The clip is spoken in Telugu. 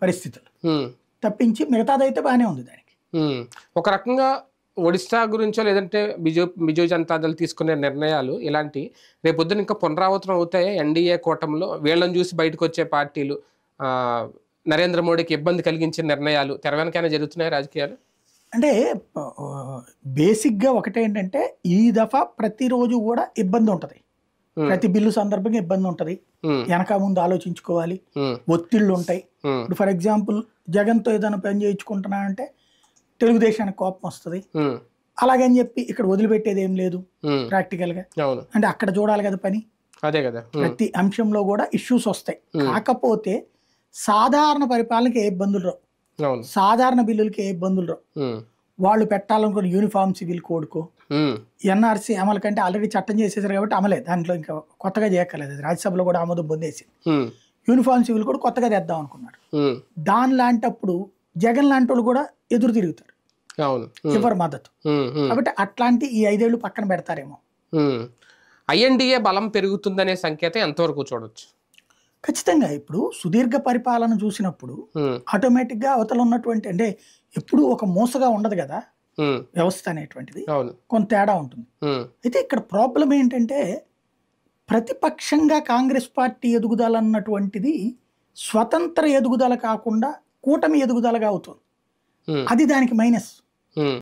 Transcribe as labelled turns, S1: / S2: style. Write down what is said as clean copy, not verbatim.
S1: పరిస్థితులు
S2: హ్మ్.
S1: తప్పించి మిగతాదైతే బాగానే ఉంది దానికి.
S2: ఒక రకంగా ఒడిశా గురించో లేదంటే బిజు జనతా దళ్ తీసుకునే నిర్ణయాలు ఇలాంటి రేపొద్దున ఇంకా పునరావృతం అవుతాయి ఎన్డీఏ కూటమిలో వీళ్ళని చూసి బయటకు వచ్చే పార్టీలు నరేంద్ర మోడీకి ఇబ్బంది కలిగించే నిర్ణయాలు తెర వెనకైనా జరుగుతున్నాయి రాజకీయాలు.
S1: అంటే బేసిక్గా ఒకటేంటంటే ఈ దఫా ప్రతిరోజు కూడా ఇబ్బంది ఉంటుంది. ప్రతి బిల్లు సందర్భంగా ఇబ్బంది ఉంటుంది. వెనక ముందు ఆలోచించుకోవాలి, ఒత్తిళ్ళు ఉంటాయి. ఇప్పుడు ఫర్ ఎగ్జాంపుల్ జగన్తో ఏదైనా పని చేయించుకుంటున్నా అంటే తెలుగుదేశానికి కోపం వస్తుంది. అలాగని చెప్పి ఇక్కడ వదిలిపెట్టేది ఏం లేదు ప్రాక్టికల్ గా. అంటే అక్కడ చూడాలి కదా పని.
S2: అదే కదా,
S1: ప్రతి అంశంలో కూడా ఇష్యూస్ వస్తాయి. కాకపోతే సాధారణ పరిపాలనకి ఏ ఇబ్బందులు రావు, సాధారణ బిల్లులకి ఏ ఇబ్బందులు రావు. వాళ్ళు పెట్టాలనుకున్న యూనిఫామ్ సివిల్ కోడ్కో ఎన్ఆర్సీ అమలు కంటే ఆల్రెడీ చట్టం చేసేసారు కాబట్టి అమలే, దాంట్లో ఇంకా కొత్తగా చేయక్కర్లేదు. రాజ్యసభలో కూడా ఆమోదం పొందేసింది. యూనిఫామ్ సివిల్ కోడ్ కొత్తగా తెద్దాం అనుకున్నారు. దాని లాంటప్పుడు జగన్ లాంటి వాళ్ళు కూడా ఎదురు తిరుగుతారు, ఎవరు మద్దతు. కాబట్టి అట్లాంటి ఈ 5 ఏళ్ళు పక్కన పెడతారేమో.
S2: ఐఎన్డీఏ బలం పెరుగుతుందనే సంకేతం ఎంతవరకు చూడొచ్చు?
S1: ఖచ్చితంగా ఇప్పుడు సుదీర్ఘ పరిపాలన చూసినప్పుడు ఆటోమేటిక్ గా అవతల ఉన్నటువంటి, అంటే ఎప్పుడు ఒక మోసగా ఉండదు కదా వ్యవస్థ అనేటువంటిది, కొంత తేడా ఉంటుంది. అయితే ఇక్కడ ప్రాబ్లం ఏంటంటే ప్రతిపక్షంగా కాంగ్రెస్ పార్టీ ఎదుగుదల అన్నటువంటిది స్వతంత్ర ఎదుగుదల కాకుండా కూటమి ఎదుగుదలగా అవుతుంది. అది దానికి మైనస్.